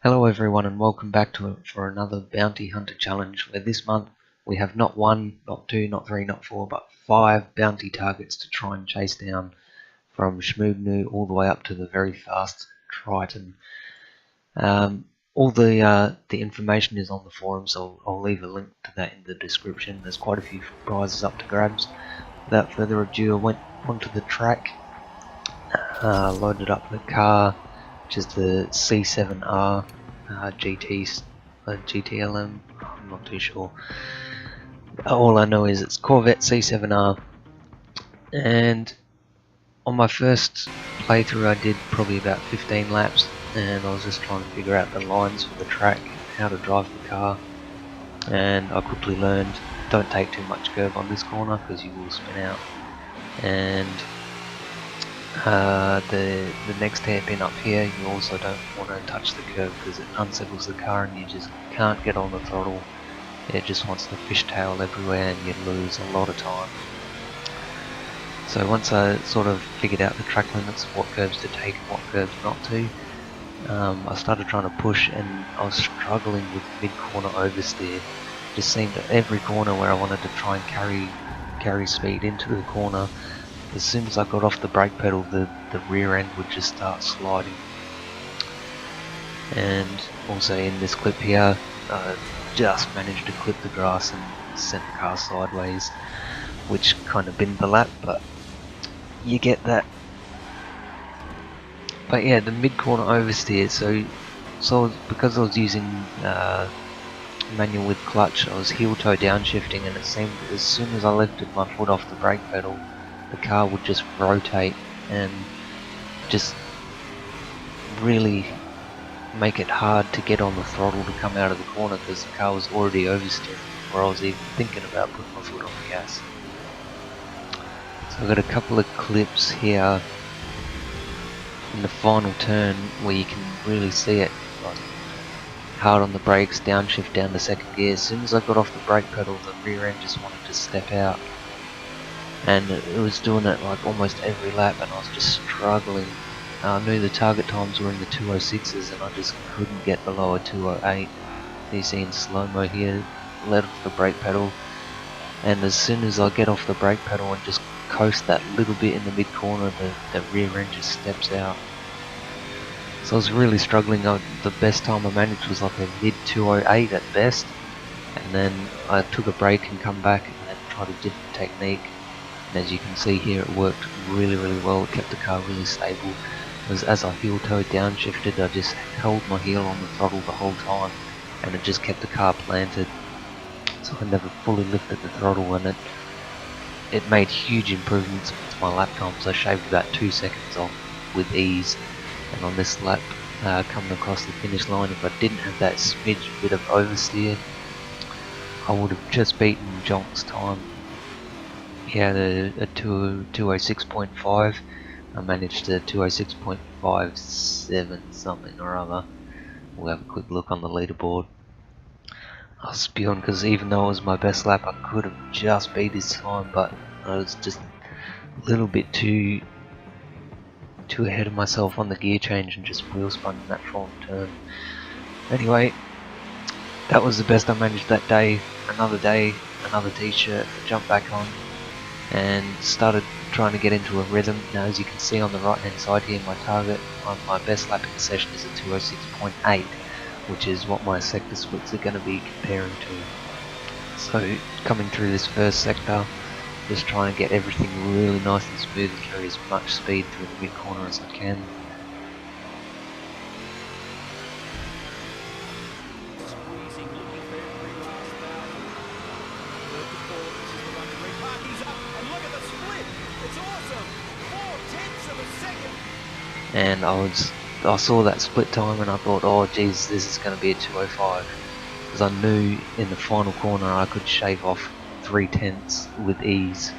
Hello everyone and welcome back for another Bounty Hunter Challenge where this month we have not one, not two, not three, not four, but 5 bounty targets to try and chase down from Schmoognu all the way up to the very fast Triton. All the information is on the forum, so I'll leave a link to that in the description. There's quite a few prizes up to grabs. Without further ado, I went onto the track, loaded up the car, which is the C7R GTLM. I'm not too sure. All I know is it's Corvette C7R, and on my first playthrough I did probably about 15 laps, and I was just trying to figure out the lines for the track, how to drive the car, and I quickly learned don't take too much curve on this corner because you will spin out, and the next hairpin up here you also don't want to touch the curb because it unsettles the car and you just can't get on the throttle. It just wants to fishtail everywhere and you lose a lot of time. So once I sort of figured out the track limits, what curves to take and what curves not to, I started trying to push, and I was struggling with mid-corner oversteer. It just seemed at every corner where I wanted to try and carry speed into the corner, as soon as I got off the brake pedal, the rear end would just start sliding. And also in this clip here, I just managed to clip the grass and sent the car sideways, which kind of binned the lap, but you get that. But yeah, the mid-corner oversteer, so because I was using manual with clutch, I was heel-toe downshifting, and it seemed as soon as I lifted my foot off the brake pedal, the car would just rotate and just really make it hard to get on the throttle to come out of the corner because the car was already oversteering before I was even thinking about putting my foot on the gas. So I've got a couple of clips here in the final turn where you can really see it, like hard on the brakes, downshift down to second gear. As soon as I got off the brake pedal, the rear end just wanted to step out, and it was doing it like almost every lap, and I was just struggling. I knew the target times were in the 206s and I just couldn't get below a 208. You see in slow-mo here, let off the brake pedal, and as soon as I get off the brake pedal and just coast that little bit in the mid-corner, the rear end just steps out. So I was really struggling. The best time I managed was like a mid-208 at best, and then I took a break and come back and then tried a different technique. And as you can see here, it worked really well. It kept the car really stable. As I heel-toe downshifted, I just held my heel on the throttle the whole time, and it just kept the car planted. So I never fully lifted the throttle, and it made huge improvements to my lap times. I shaved about 2 seconds off with ease. And on this lap, coming across the finish line, if I didn't have that smidge bit of oversteer, I would have just beaten Jonk's time. He had a 206.5. I managed a 206.57 something or other. We'll have a quick look on the leaderboard. I was spewing because even though it was my best lap, I could have just beat his time, but I was just a little bit too ahead of myself on the gear change and just wheel spun in that final turn. Anyway, that was the best I managed that day. Another day, another t-shirt, jump back on and started trying to get into a rhythm. Now as you can see on the right hand side here, my target on my best lap in the session is a 206.8, which is what my sector splits are going to be comparing to. So coming through this first sector, just trying to get everything really nice and smooth and carry as much speed through the mid corner as I can. And I saw that split time and I thought, oh geez, this is going to be a 205, because I knew in the final corner I could shave off 3/10 with ease.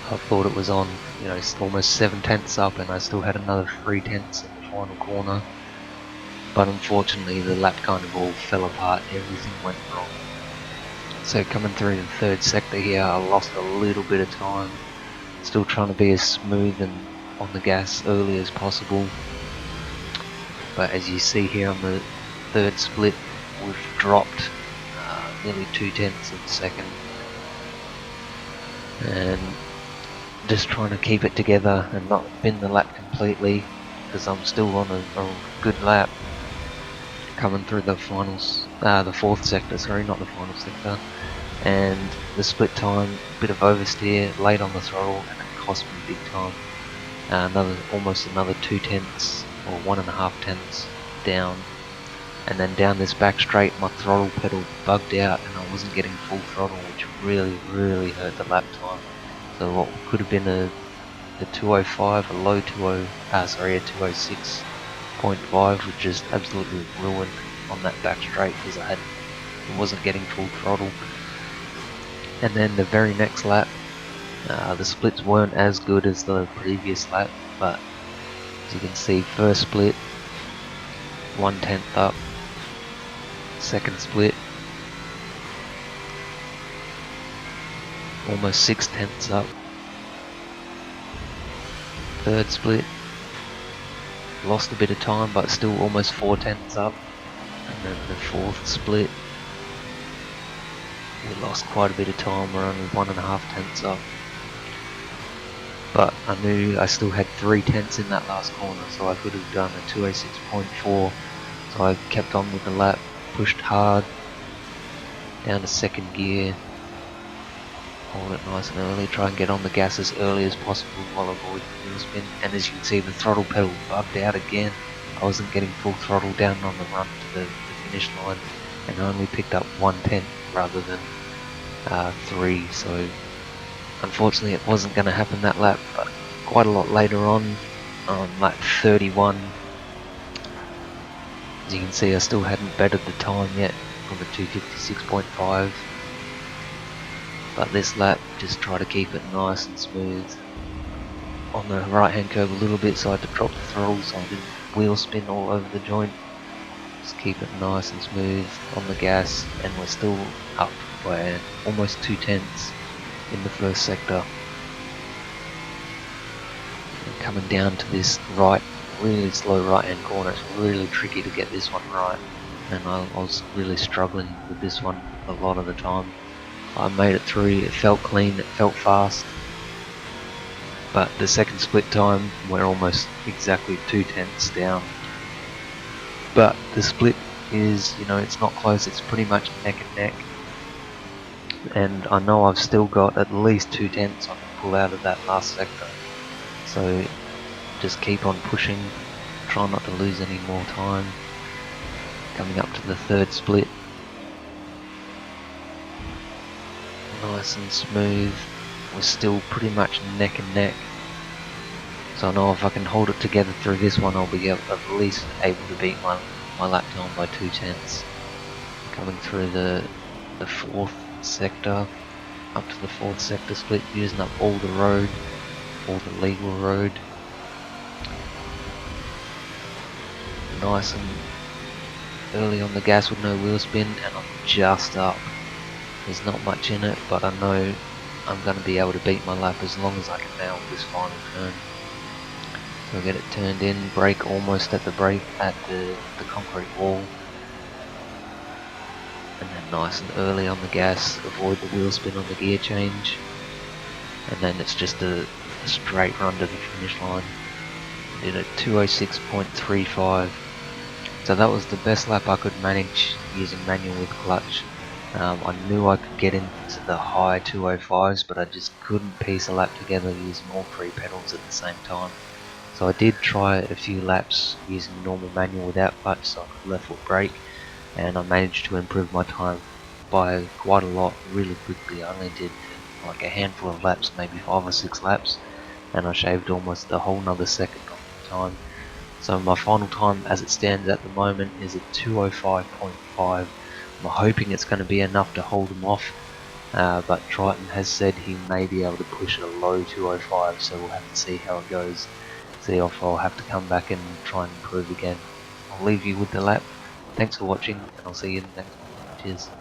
I thought it was on, you know, almost 7/10 up, and I still had another 3/10 in the final corner. but unfortunately the lap kind of all fell apart, everything went wrong. So coming through the third sector here, I lost a little bit of time, still trying to be as smooth and on the gas early as possible. But as you see here on the third split, we've dropped nearly 2/10 of a second, and just trying to keep it together and not bin the lap completely, because I'm still on a good lap. Coming through the finals, the fourth sector, sorry, not the final sector, and the split time, bit of oversteer, late on the throttle, and it cost me big time. Almost another 2/10 or 1.5 tenths down, and then down this back straight, my throttle pedal bugged out, and I wasn't getting full throttle, which really hurt the lap time. So what could have been a 205, a low 20, a 206.5 was just absolutely ruined on that back straight because I wasn't getting full throttle. And then the very next lap, the splits weren't as good as the previous lap, but as you can see, first split 1/10 up, second split almost 6/10 up, third split lost a bit of time but still almost 4/10 up, and then the fourth split we lost quite a bit of time, we're only 1.5 tenths up. But I knew I still had 3/10 in that last corner, so I could have done a 206.4. So I kept on with the lap, pushed hard, down to second gear, hold it nice and early, try and get on the gas as early as possible while avoiding wheel spin. And as you can see, the throttle pedal bugged out again. I wasn't getting full throttle down on the run to the finish line, and I only picked up 1/10 rather than 3. So unfortunately it wasn't going to happen that lap, but quite a lot later on lap 31, as you can see, I still hadn't bettered the time yet from a 256.5, but this lap just try to keep it nice and smooth. On the right hand curve a little bit, so I had to drop the throttle so I didn't wheel spin all over the joint. Just keep it nice and smooth on the gas, and we're still up by almost 2/10 in the first sector. And coming down to this right, really slow right hand corner, it's really tricky to get this one right, and I was really struggling with this one a lot of the time. I made it through, it felt clean, it felt fast, but the second split time we're almost exactly 2/10 down. But the split is, it's not close, it's pretty much neck and neck. And I know I've still got at least 2/10 I can pull out of that last sector. So just keep on pushing, try not to lose any more time. Coming up to the third split, nice and smooth. We're still pretty much neck and neck. So I know if I can hold it together through this one, I'll be at least able to beat my lap time by 2/10. Coming through the fourth sector, up to the fourth sector split, using up all the road, all the legal road. Nice and early on the gas with no wheel spin, and I'm just up. There's not much in it, but I know I'm going to be able to beat my lap as long as I can nail this final turn. So get it turned in, brake almost at the concrete wall, and then nice and early on the gas, avoid the wheel spin on the gear change, and then it's just a straight run to the finish line. Did a 206.35, so that was the best lap I could manage using manual with clutch. I knew I could get into the high 205s, but I just couldn't piece a lap together using all 3 pedals at the same time. So I did try a few laps using normal manual without clutch, so I could left foot brake, and I managed to improve my time by quite a lot really quickly. I only did like a handful of laps, maybe 5 or 6 laps, and I shaved almost a whole nother second off the time. So my final time as it stands at the moment is a 205.5. I'm hoping it's going to be enough to hold him off, but Triton has said he may be able to push a low 205, so we'll have to see how it goes. See if I'll have to come back and try and improve again I'll leave you with the lap. Thanks for watching, and I'll see you in the next one. Cheers.